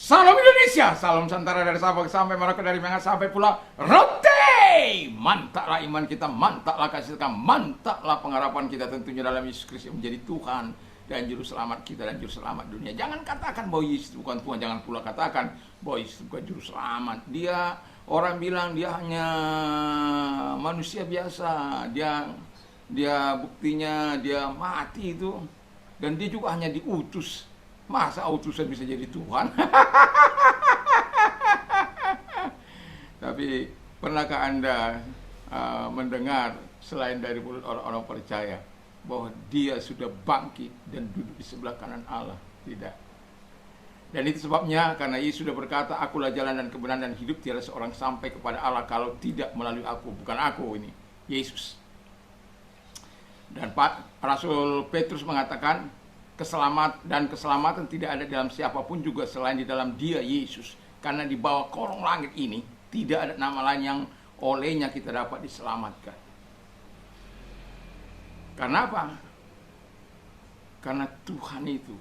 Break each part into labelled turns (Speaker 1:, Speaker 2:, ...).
Speaker 1: Salam Indonesia, salam Nusantara dari Sabang sampai Merauke, dari Mengat sampai Pulau Rote. Mantaplah iman kita, mantaplah kasih kita, mantaplah pengharapan kita tentunya dalam Yesus Kristus yang menjadi Tuhan dan Juru Selamat kita dan Juru Selamat dunia. Jangan katakan bahwa Yesus bukan Tuhan, jangan pula katakan bahwa Yesus bukan Juru Selamat. Dia, orang bilang dia hanya manusia biasa, dia buktinya dia mati itu, dan dia juga hanya diutus. Masa utusan bisa jadi Tuhan? Tapi pernahkah Anda mendengar selain dari mulut orang-orang percaya bahwa dia sudah bangkit dan duduk di sebelah kanan Allah? Tidak. Dan itu sebabnya karena Yesus sudah berkata, akulah jalan dan kebenaran dan hidup, tiada seorang sampai kepada Allah kalau tidak melalui aku. Bukan aku ini, Yesus. Dan Rasul Petrus mengatakan, keselamatan tidak ada dalam siapapun juga selain di dalam Dia, Yesus. Karena di bawah kolong langit ini tidak ada nama lain yang olehnya kita dapat diselamatkan. Karena apa? Karena Tuhan itu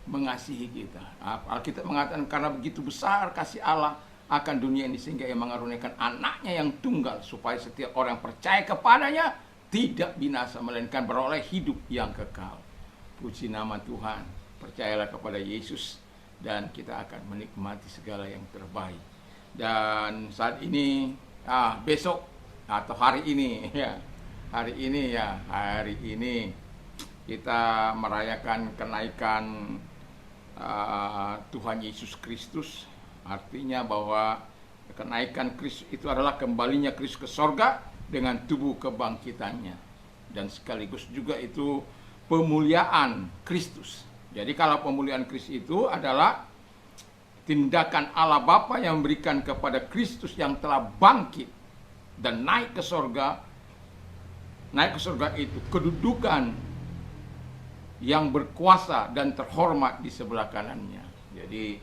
Speaker 1: mengasihi kita. Alkitab mengatakan karena begitu besar kasih Allah akan dunia ini sehingga Ia mengaruniakan anaknya yang tunggal supaya setiap orang yang percaya kepadanya tidak binasa melainkan beroleh hidup yang kekal. Puji nama Tuhan, percayalah kepada Yesus dan kita akan menikmati segala yang terbaik. Dan saat ini, besok atau hari ini kita merayakan kenaikan Tuhan Yesus Kristus. Artinya bahwa kenaikan Kristus itu adalah kembalinya Kristus ke sorga dengan tubuh kebangkitannya. Dan sekaligus juga itu pemuliaan Kristus. Jadi kalau pemuliaan Kristus itu adalah tindakan Allah Bapa yang memberikan kepada Kristus yang telah bangkit dan naik ke sorga. Naik ke sorga itu kedudukan yang berkuasa dan terhormat di sebelah kanannya. Jadi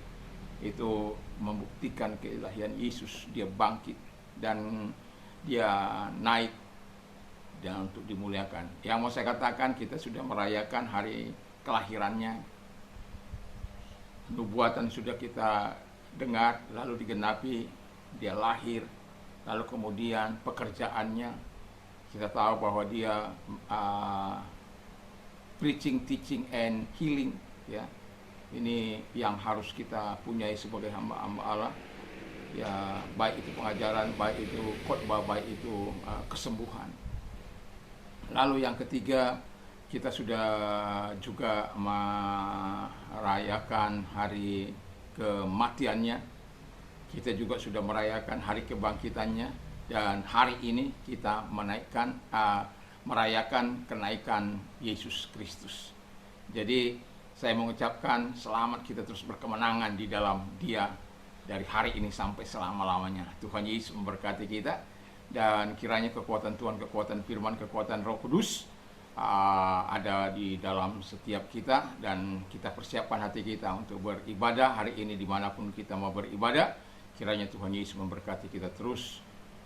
Speaker 1: itu membuktikan keilahian Yesus. Dia bangkit dan dia naik dan untuk dimuliakan. Yang mau saya katakan, kita sudah merayakan hari kelahirannya. Nubuatan sudah kita dengar, lalu digenapi, dia lahir. Lalu kemudian pekerjaannya, kita tahu bahwa dia preaching, teaching, and healing. Ya, ini yang harus kita punyai sebagai hamba-hamba Allah. Ya, baik itu pengajaran, baik itu khotbah, baik itu kesembuhan. Lalu yang ketiga, kita sudah juga merayakan hari kematiannya. Kita juga sudah merayakan hari kebangkitannya. Dan hari ini kita merayakan kenaikan Yesus Kristus. Jadi saya mengucapkan selamat, kita terus berkemenangan di dalam Dia dari hari ini sampai selama-lamanya. Tuhan Yesus memberkati kita. Dan kiranya kekuatan Tuhan, kekuatan firman, kekuatan Roh Kudus ada di dalam setiap kita. Dan kita persiapkan hati kita untuk beribadah hari ini dimanapun kita mau beribadah. Kiranya Tuhan Yesus memberkati kita terus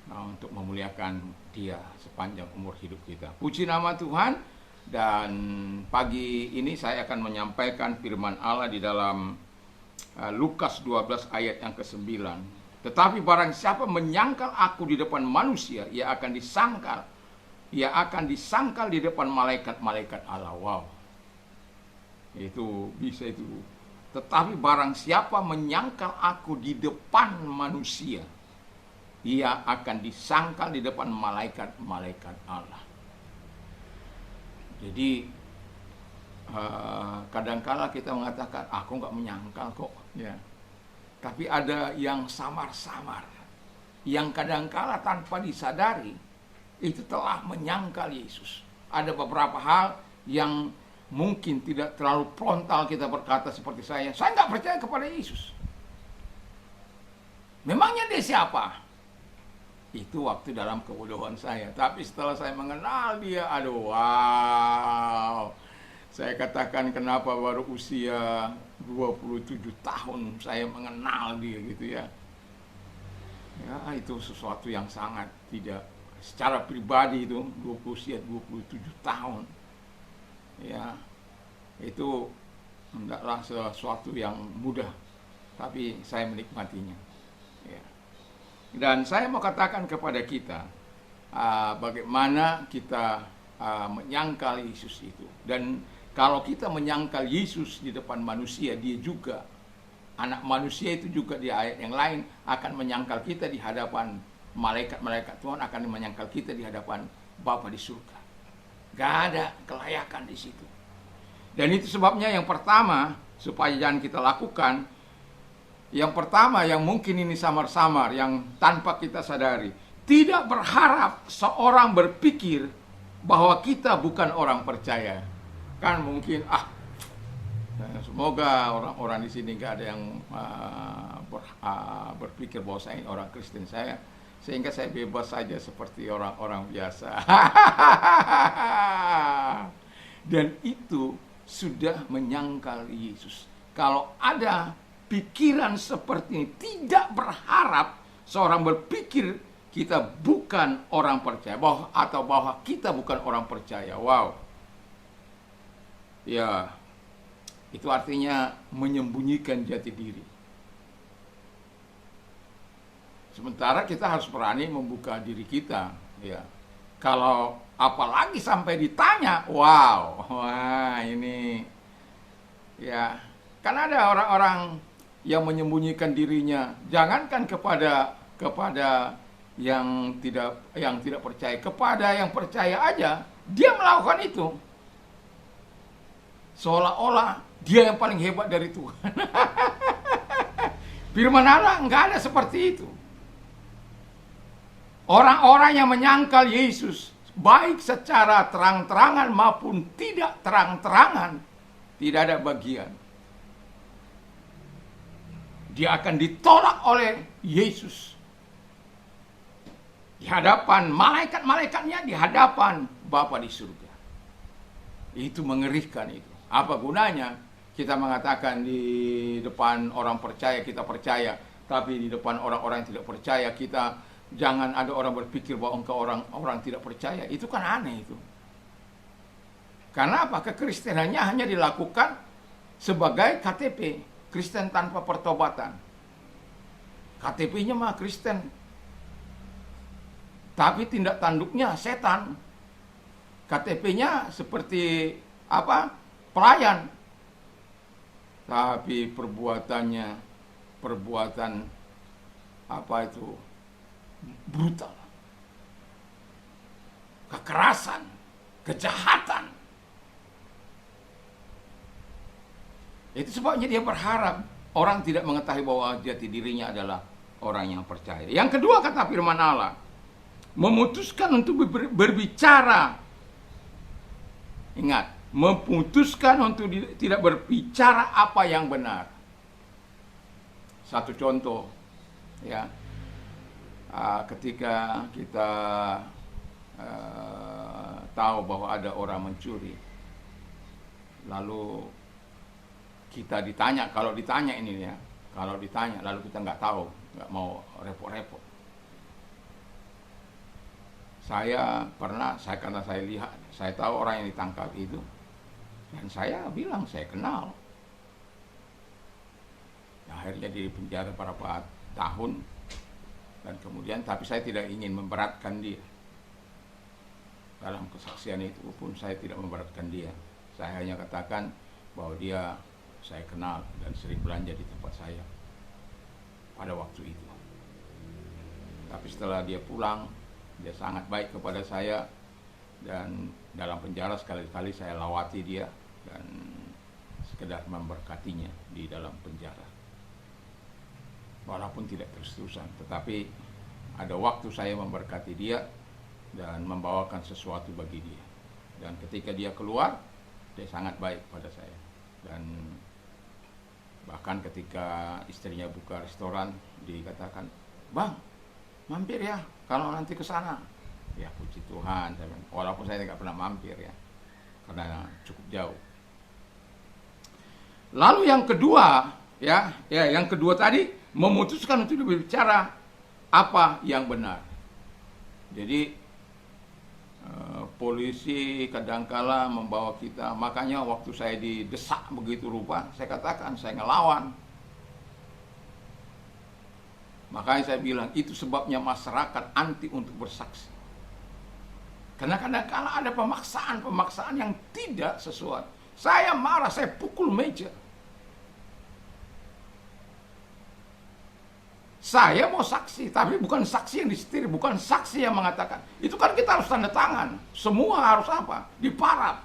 Speaker 1: untuk memuliakan Dia sepanjang umur hidup kita. Puji nama Tuhan. Dan pagi ini saya akan menyampaikan firman Allah di dalam Lukas 12 ayat yang ke-9. Tetapi barang siapa menyangkal aku di depan manusia, ia akan disangkal. Ia akan disangkal di depan malaikat-malaikat Allah. Wow. Itu bisa itu. Tetapi barang siapa menyangkal aku di depan manusia, ia akan disangkal di depan malaikat-malaikat Allah. Jadi kadangkala kita mengatakan, aku nggak menyangkal kok. Ya. Tapi ada yang samar-samar, yang kadangkala tanpa disadari itu telah menyangkal Yesus. Ada beberapa hal yang mungkin tidak terlalu frontal kita berkata seperti saya nggak percaya kepada Yesus. Memangnya dia siapa? Itu waktu dalam kebodohan saya. Tapi setelah saya mengenal dia, aduh, wow. Saya katakan kenapa baru usia 27 tahun saya mengenal dia gitu ya. Ya, itu sesuatu yang sangat tidak, secara pribadi itu usia 27 tahun. Ya, itu tidaklah sesuatu yang mudah. tapi saya menikmatinya. Ya. Dan saya mau katakan kepada kita, bagaimana kita menyangkal Yesus itu. Dan kalau kita menyangkal Yesus di depan manusia, dia juga, anak manusia itu juga di ayat yang lain akan menyangkal kita di hadapan malaikat-malaikat Tuhan, akan menyangkal kita di hadapan Bapa di surga. Gak ada kelayakan di situ. Dan itu sebabnya yang pertama, supaya jangan kita lakukan, yang pertama yang mungkin ini samar-samar, yang tanpa kita sadari, tidak berharap seorang berpikir bahwa kita bukan orang percaya. Kan mungkin, semoga orang-orang di sini gak ada yang berpikir bahwa saya ini orang Kristen, sehingga saya bebas saja seperti orang-orang biasa. Dan itu sudah menyangkal Yesus. Kalau ada pikiran seperti ini, tidak berharap seorang berpikir kita bukan orang percaya, bahwa kita bukan orang percaya. Wow. Ya, itu artinya menyembunyikan jati diri. Sementara kita harus berani membuka diri kita, ya. Kalau apalagi sampai ditanya, wah ini, ya, kan ada orang-orang yang menyembunyikan dirinya. Jangankan kepada yang tidak percaya, kepada yang percaya aja dia melakukan itu, seolah-olah dia yang paling hebat dari Tuhan. Firman Allah enggak ada seperti itu. Orang-orang yang menyangkal Yesus, baik secara terang-terangan maupun tidak terang-terangan, tidak ada bagian. Dia akan ditolak oleh Yesus di hadapan malaikat-malaikatnya, di hadapan Bapa di surga. Itu mengerikan itu. Apa gunanya kita mengatakan di depan orang percaya kita percaya, tapi di depan orang-orang yang tidak percaya kita, jangan ada orang berpikir bahwa engkau orang tidak percaya. Itu kan aneh itu. Karena apa? Kekristenannya hanya dilakukan sebagai KTP, Kristen tanpa pertobatan. KTP-nya mah Kristen, tapi tindak tanduknya setan. KTP-nya seperti apa? Pelayan. Tapi perbuatannya perbuatan apa itu? Brutal. Kekerasan, kejahatan. Itu sebabnya dia berharap orang tidak mengetahui bahwa jati dirinya adalah orang yang percaya. Yang kedua, kata firman Allah, memutuskan untuk berbicara. Ingat, memutuskan untuk tidak berbicara apa yang benar. Satu contoh, ya, ketika kita tahu bahwa ada orang mencuri, lalu kita ditanya, kalau ditanya ini ya, kalau ditanya lalu kita nggak tahu, nggak mau repot-repot. Karena saya lihat, saya tahu orang yang ditangkap itu, dan saya bilang saya kenal. Akhirnya di penjara beberapa tahun, dan kemudian tapi saya tidak ingin memberatkan dia. Dalam kesaksian itu pun saya tidak memberatkan dia. Saya hanya katakan bahwa dia saya kenal dan sering belanja di tempat saya pada waktu itu. Tapi setelah dia pulang, dia sangat baik kepada saya, dan dalam penjara sekali-kali saya lawati dia dan sekedar memberkatinya di dalam penjara. Walaupun tidak terus-terusan, tetapi ada waktu saya memberkati dia dan membawakan sesuatu bagi dia. Dan ketika dia keluar, dia sangat baik pada saya. Dan bahkan ketika istrinya buka restoran, dikatakan, "Bang, mampir ya kalau nanti ke sana." Ya puji Tuhan, walaupun saya tidak pernah mampir ya, karena cukup jauh. Lalu yang kedua, yang kedua tadi, memutuskan untuk berbicara apa yang benar. Jadi polisi kadangkala membawa kita, makanya waktu saya didesak begitu rupa, saya katakan saya ngelawan. Makanya saya bilang itu sebabnya masyarakat anti untuk bersaksi. Karena kadang-kala ada pemaksaan yang tidak sesuai. Saya marah, saya pukul meja. Saya mau saksi, tapi bukan saksi yang disetir, bukan saksi yang mengatakan. Itu kan kita harus tanda tangan. Semua harus apa? Diparaf.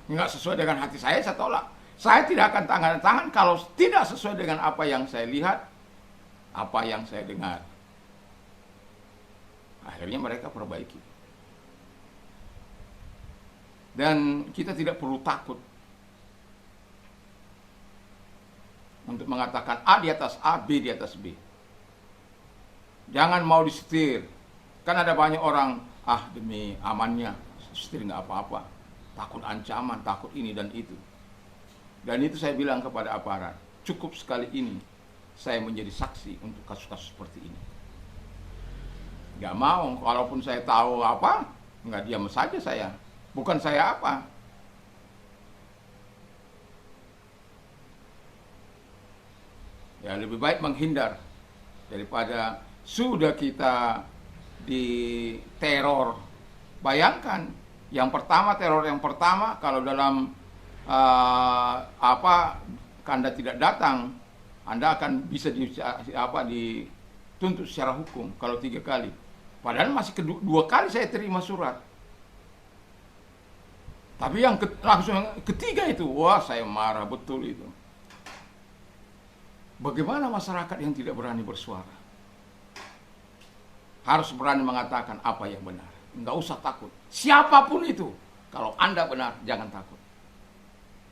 Speaker 1: Nggak sesuai dengan hati saya tolak. Saya tidak akan tanda tangan kalau tidak sesuai dengan apa yang saya lihat, apa yang saya dengar. Akhirnya mereka perbaiki. Dan kita tidak perlu takut untuk mengatakan A di atas A, B di atas B. Jangan mau disetir. Kan ada banyak orang, demi amannya, setir nggak apa-apa. Takut ancaman, takut ini dan itu. Dan itu saya bilang kepada aparat, cukup sekali ini saya menjadi saksi untuk kasus-kasus seperti ini. Nggak mau, walaupun saya tahu apa, nggak diam saja saya. Bukan saya apa. Ya lebih baik menghindar daripada sudah kita diteror. Bayangkan, teror yang pertama kalau dalam Anda tidak datang, Anda akan bisa dituntut secara hukum kalau 3 kali. Padahal masih kedua kali saya terima surat. Tapi yang langsung ketiga itu, wah saya marah betul itu. Bagaimana masyarakat yang tidak berani bersuara? Harus berani mengatakan apa yang benar. Nggak usah takut. Siapapun itu, kalau Anda benar, jangan takut.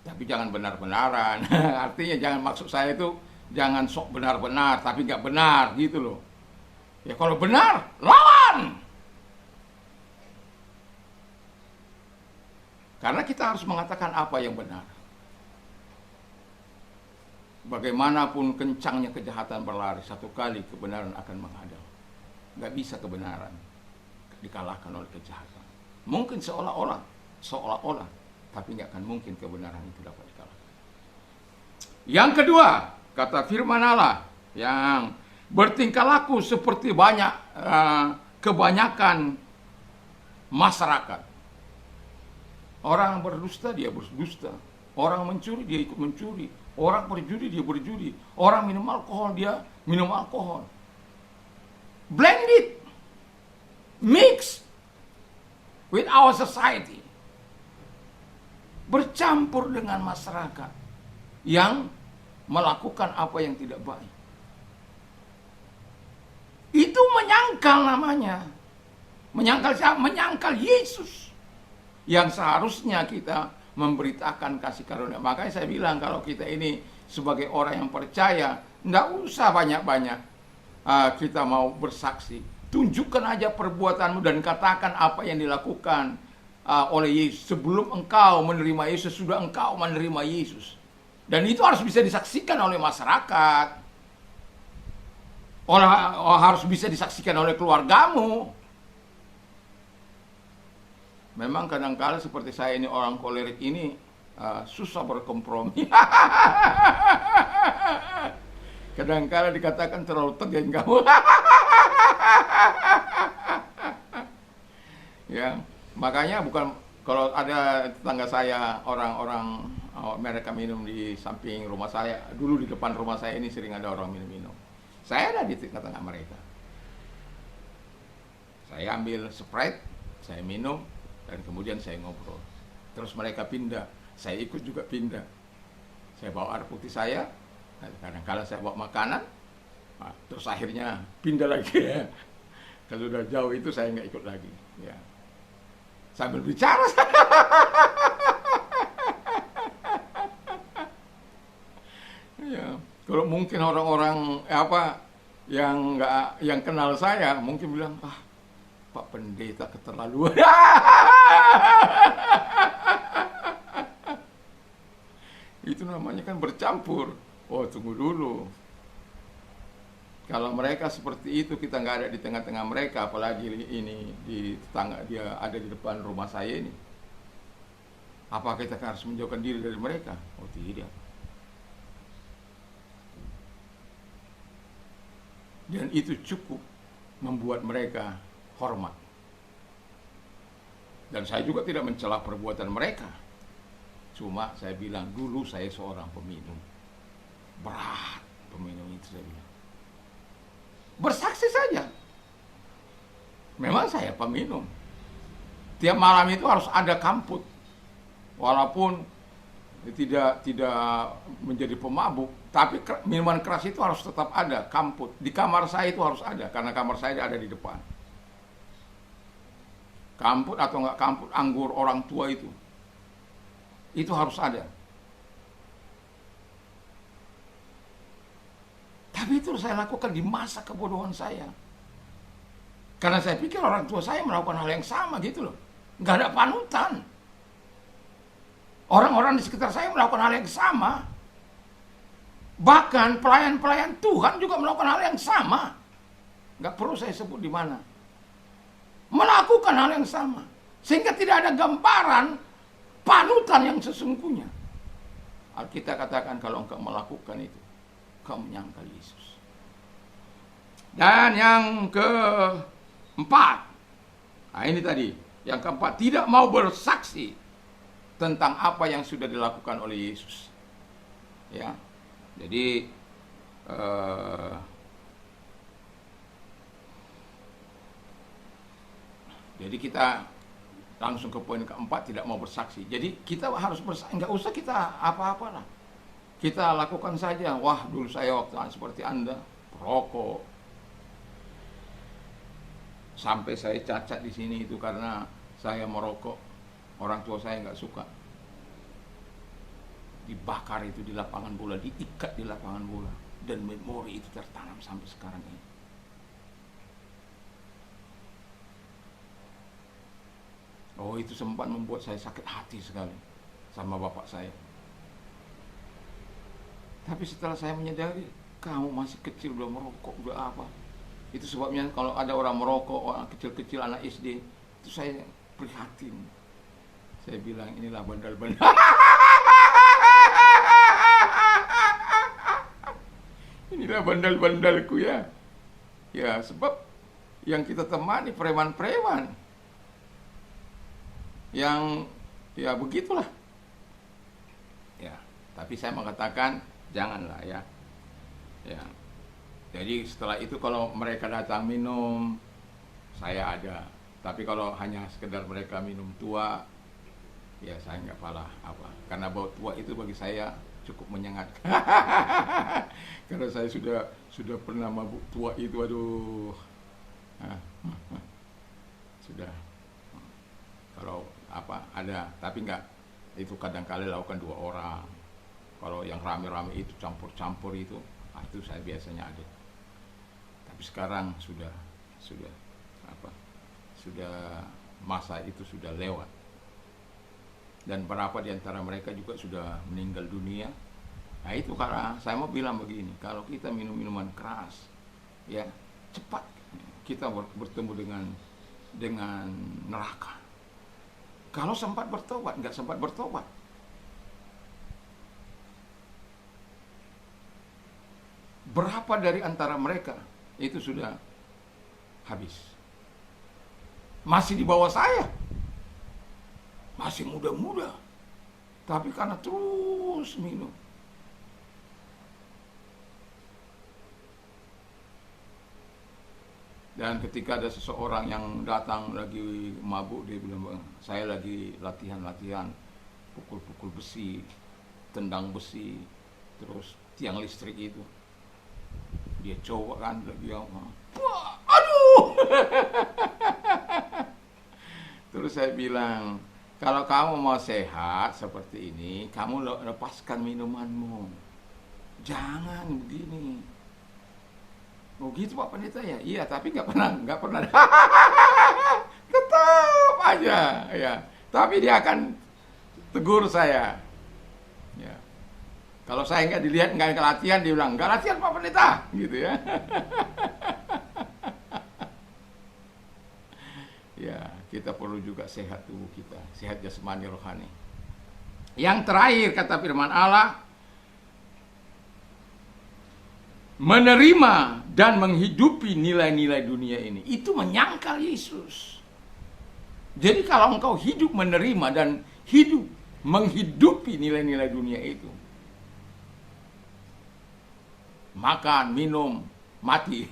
Speaker 1: Tapi jangan benar-benaran. Artinya jangan, maksud saya itu jangan sok benar-benar, tapi nggak benar gitu loh. Ya kalau benar, lawan. Karena kita harus mengatakan apa yang benar. Bagaimanapun kencangnya kejahatan berlari, satu kali kebenaran akan menghadang. Nggak bisa kebenaran dikalahkan oleh kejahatan. Mungkin seolah-olah, tapi nggak akan mungkin kebenaran itu dapat dikalahkan. Yang kedua, kata firman Allah, yang bertingkah laku seperti kebanyakan masyarakat. Orang berdusta, dia berdusta. Orang mencuri, dia ikut mencuri. Orang berjudi, dia berjudi. Orang minum alkohol, dia minum alkohol. Blended, mix with our society. Bercampur dengan masyarakat yang melakukan apa yang tidak baik. Itu menyangkal namanya. Menyangkal siapa? Menyangkal Yesus. Yang seharusnya kita memberitakan kasih karunia. Makanya saya bilang kalau kita ini sebagai orang yang percaya, enggak usah banyak-banyak kita mau bersaksi. Tunjukkan aja perbuatanmu dan katakan apa yang dilakukan oleh Yesus. Sebelum engkau menerima Yesus, sudah engkau menerima Yesus. Dan itu harus bisa disaksikan oleh masyarakat. Harus bisa disaksikan oleh keluargamu. Memang kadang-kala seperti saya ini orang kolerik ini susah berkompromi. Kadang-kala dikatakan terlalu tegas kamu. Ya, makanya bukan kalau ada tetangga saya orang-orang mereka minum di samping rumah saya, dulu di depan rumah saya ini sering ada orang minum-minum. Saya ada di tengah-tengah mereka. Saya ambil Sprite, saya minum. Dan kemudian saya ngobrol. Terus mereka pindah, saya ikut juga pindah. Saya bawa air putih saya, kadang-kadang saya bawa makanan, terus akhirnya pindah lagi. Ya. Kalau sudah jauh itu saya nggak ikut lagi. Ya. Sambil bicara. Ya. Kalau mungkin orang-orang yang kenal saya mungkin bilang, Pak Pendeta keterlaluan. Itu namanya kan bercampur. Oh, tunggu dulu. Kalau mereka seperti itu, kita nggak ada di tengah-tengah mereka, apalagi ini di tetangga, dia ada di depan rumah saya ini. Apa kita harus menjauhkan diri dari mereka? Oh, tidak. Dan itu cukup membuat mereka hormat. Dan saya juga tidak mencela perbuatan mereka. Cuma saya bilang, dulu saya seorang peminum. Berat peminum itu, saya bilang. Bersaksi saja. Memang saya peminum. Tiap malam itu harus ada kamput. Walaupun tidak menjadi pemabuk, tapi minuman keras itu harus tetap ada, kamput. Di kamar saya itu harus ada, karena kamar saya ada di depan. Kamput atau enggak kamput anggur orang tua itu harus ada. Tapi itu saya lakukan di masa kebodohan saya. Karena saya pikir orang tua saya melakukan hal yang sama gitu loh. Nggak ada panutan. Orang-orang di sekitar saya melakukan hal yang sama. Bahkan pelayan-pelayan Tuhan juga melakukan hal yang sama. Nggak perlu saya sebut di mana. Melakukan hal yang sama. Sehingga tidak ada gambaran panutan yang sesungguhnya. Alkitab katakan kalau engkau melakukan itu, engkau menyangkal Yesus. Dan yang keempat, nah ini tadi, yang keempat, tidak mau bersaksi tentang apa yang sudah dilakukan oleh Yesus. Ya, jadi kita langsung ke poin keempat, tidak mau bersaksi. Jadi kita harus bersaksi, nggak usah kita apa-apa lah. Kita lakukan saja. Wah, dulu saya waktu seperti Anda, perokok. Sampai saya cacat di sini itu karena saya merokok. Orang tua saya nggak suka. Dibakar itu di lapangan bola, diikat di lapangan bola. Dan memori itu tertanam sampai sekarang ini. Oh, itu sempat membuat saya sakit hati sekali sama bapak saya. Tapi setelah saya menyadari, kamu masih kecil udah merokok, udah apa. Itu sebabnya kalau ada orang merokok, orang kecil-kecil, anak SD, itu saya prihatin. Saya bilang, inilah bandal-bandal. Inilah bandal-bandalku ya. Ya, sebab yang kita temani preman-preman. Yang, ya begitulah. Ya, tapi saya mengatakan, janganlah ya. Ya. Jadi setelah itu kalau mereka datang minum, saya ada. Tapi kalau hanya sekedar mereka minum tua, ya saya nggak apa. Karena bau tua itu bagi saya cukup menyengat. Karena saya sudah pernah mabuk tua itu, aduh. Sudah. Kalau apa ada, tapi nggak, itu kadang-kali lakukan 2 orang. Kalau yang rame-rame itu campur-campur itu saya biasanya ada. Tapi sekarang sudah masa itu sudah lewat. Dan berapa di antara mereka juga sudah meninggal dunia. Nah itu karena saya mau bilang begini, kalau kita minum minuman keras, ya cepat kita bertemu dengan neraka. Kalau sempat bertobat, nggak sempat bertobat. Berapa dari antara mereka itu sudah habis. Masih di bawah saya. Masih muda-muda. Tapi karena terus minum. Dan ketika ada seseorang yang datang lagi mabuk, dia bilang, saya lagi latihan pukul-pukul besi, tendang besi, terus tiang listrik itu. Dia coba kan, dia wah, aduh. Terus saya bilang, kalau kamu mau sehat seperti ini, kamu lepaskan minumanmu. Jangan begini. Oh gitu Pak Pendeta ya? Iya, tapi nggak pernah. Tetap aja, ya. Tapi dia akan tegur saya. Ya. Kalau saya nggak dilihat, nggak latihan, dia bilang, nggak latihan Pak Pendeta, gitu ya. Ya, kita perlu juga sehat tubuh kita, sehat jasmani rohani. Yang terakhir kata firman Allah, menerima dan menghidupi nilai-nilai dunia ini. Itu menyangkal Yesus. Jadi kalau engkau hidup menerima dan hidup menghidupi nilai-nilai dunia itu, makan, minum, mati,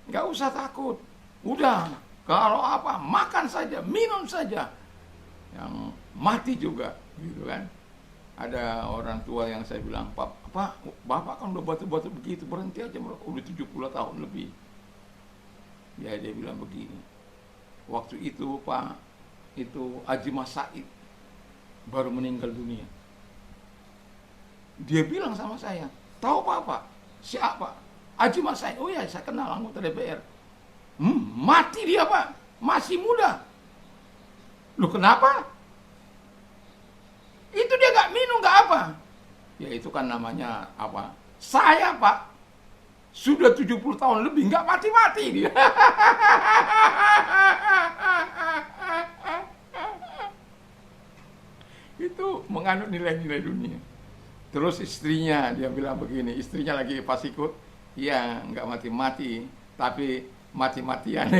Speaker 1: nggak usah takut. Udah, kalau apa, makan saja, minum saja. Yang mati juga, gitu kan. Ada orang tua yang saya bilang, Bapak kan udah batu-batu begitu, berhenti aja merokok, udah 70 tahun lebih. Ya, dia bilang begini, waktu itu Pak, itu Haji Mas Said baru meninggal dunia. Dia bilang sama saya, tahu Pak? Siapa? Haji Mas Said. Oh ya, saya kenal, anggota DPR. Mati dia Pak, masih muda. Loh kenapa? Itu dia gak minum, gak apa. Ya itu kan namanya apa? Saya Pak, sudah 70 tahun lebih gak mati-mati dia. Itu menganut nilai-nilai dunia. Terus istrinya, dia bilang begini, istrinya lagi pas ikut, ya gak mati-mati, tapi mati-matian.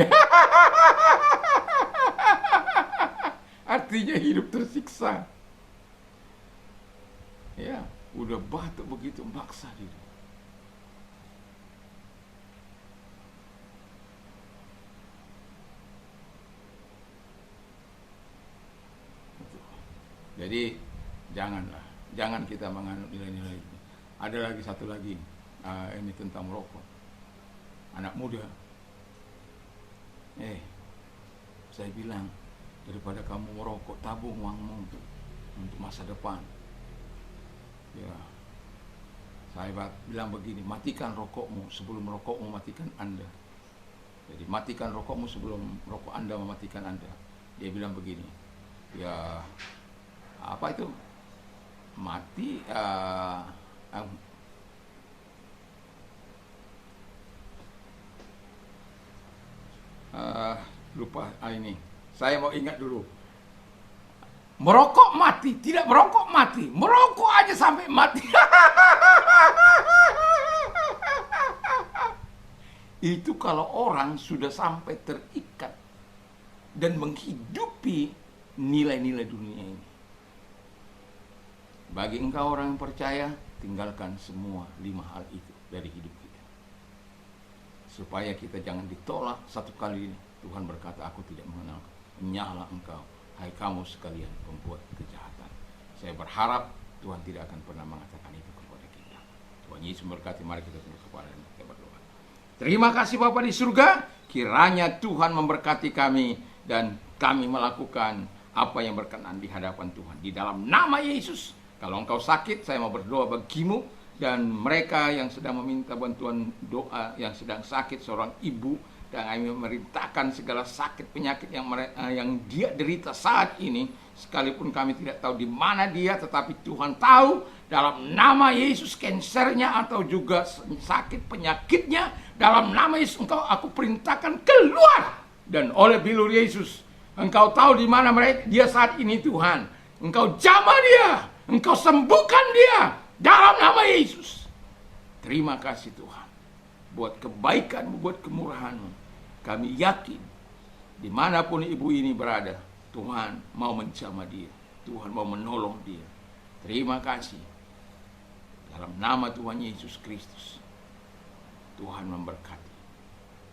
Speaker 1: Artinya hidup tersiksa. Ya, udah batuk begitu, maksa diri. Jadi jangan kita menganut nilai-nilai ini. Ada lagi satu lagi, ini tentang merokok. Anak muda, saya bilang, daripada kamu merokok, tabung uangmu untuk masa depan. Ya, saya bilang begini, matikan rokokmu sebelum rokokmu matikan Anda. Jadi matikan rokokmu sebelum rokok Anda mematikan Anda. Dia bilang begini, ya apa itu? Mati lupa ini. Saya mau ingat dulu. Merokok mati, tidak merokok mati. Merokok aja sampai mati. Itu kalau orang sudah sampai terikat dan menghidupi nilai-nilai dunia ini. Bagi engkau orang yang percaya, tinggalkan semua 5 hal itu dari hidup kita. Supaya kita jangan ditolak satu kali ini. Tuhan berkata, aku tidak mengenal nyala engkau, hai kamu sekalian pembuat kejahatan. Saya berharap Tuhan tidak akan pernah mengatakan itu kepada kita. Tuhan Yesus memberkati, mari kita tunduk kepala dan kita berdoa. Terima kasih Bapa di surga, kiranya Tuhan memberkati kami dan kami melakukan apa yang berkenan di hadapan Tuhan. Di dalam nama Yesus, kalau engkau sakit, saya mau berdoa bagimu dan mereka yang sedang meminta bantuan doa, yang sedang sakit, seorang ibu, dan kami memerintahkan segala sakit penyakit yang dia derita saat ini, sekalipun kami tidak tahu di mana dia, tetapi Tuhan tahu. Dalam nama Yesus, kansernya atau juga sakit penyakitnya, dalam nama Yesus aku perintahkan keluar. Dan oleh bilur Yesus, engkau tahu di mana dia saat ini Tuhan. Engkau jamah dia, engkau sembuhkan dia dalam nama Yesus. Terima kasih Tuhan buat kebaikanmu, buat kemurahanmu. Kami yakin dimanapun ibu ini berada, Tuhan mau menjamah dia, Tuhan mau menolong dia. Terima kasih. Dalam nama Tuhan Yesus Kristus, Tuhan memberkati.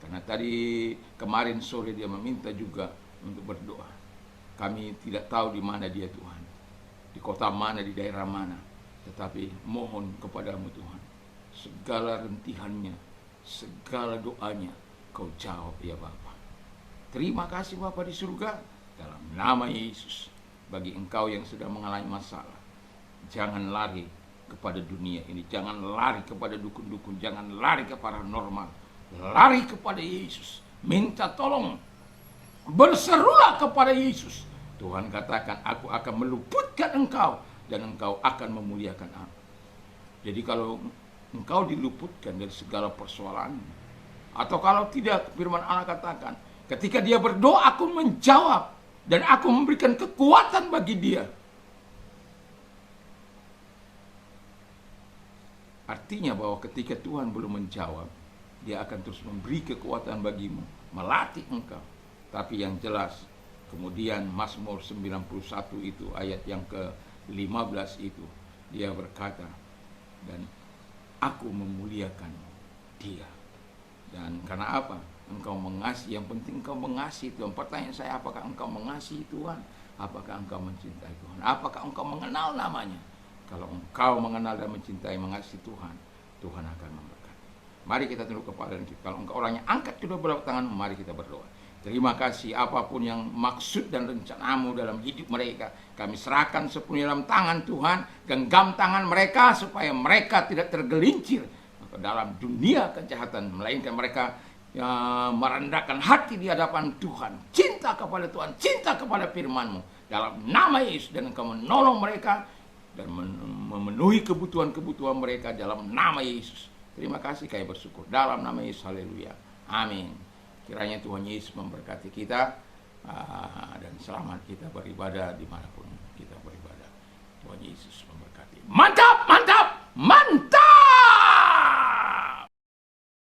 Speaker 1: Karena tadi kemarin sore dia meminta juga untuk berdoa. Kami tidak tahu di mana dia Tuhan, di kota mana, di daerah mana, tetapi mohon kepadamu Tuhan, segala rentihannya, segala doanya Kau jawab ya Bapa. Terima kasih Bapa di surga, dalam nama Yesus. Bagi engkau yang sedang mengalami masalah, jangan lari kepada dunia ini, jangan lari kepada dukun-dukun, jangan lari ke paranormal, lari kepada Yesus. Minta tolong, berserulah kepada Yesus. Tuhan katakan, aku akan meluputkan engkau dan engkau akan memuliakan aku. Jadi kalau engkau diluputkan dari segala persoalan, atau kalau tidak, firman Allah katakan, ketika dia berdoa, aku menjawab dan aku memberikan kekuatan bagi dia. Artinya bahwa ketika Tuhan belum menjawab, Dia akan terus memberi kekuatan bagimu, melatih engkau. Tapi yang jelas, kemudian Mazmur 91 itu, ayat yang ke-15 itu, dia berkata, dan aku memuliakan Dia. Dan karena apa? Engkau mengasihi, yang penting engkau mengasihi Tuhan. Pertanyaan saya, apakah engkau mengasihi Tuhan? Apakah engkau mencintai Tuhan? Apakah engkau mengenal namanya? Kalau engkau mengenal dan mencintai, mengasihi Tuhan, Tuhan akan memberkati. Mari kita tunduk kepala kita. Kalau engkau orangnya, angkat kedua belah tangan, mari kita berdoa. Terima kasih, apapun yang maksud dan rencanamu dalam hidup mereka, kami serahkan sepenuhnya dalam tangan Tuhan. Genggam tangan mereka supaya mereka tidak tergelincir ke dalam dunia kejahatan, melainkan mereka merendahkan hati di hadapan Tuhan, cinta kepada Tuhan, cinta kepada firman-Mu dalam nama Yesus, dan Engkau menolong mereka dan memenuhi kebutuhan-kebutuhan mereka dalam nama Yesus. Terima kasih, kami bersyukur dalam nama Yesus. Haleluya, amin. Kiranya Tuhan Yesus memberkati kita, dan selamat kita beribadah dimanapun kita beribadah. Tuhan Yesus memberkati. Mantap.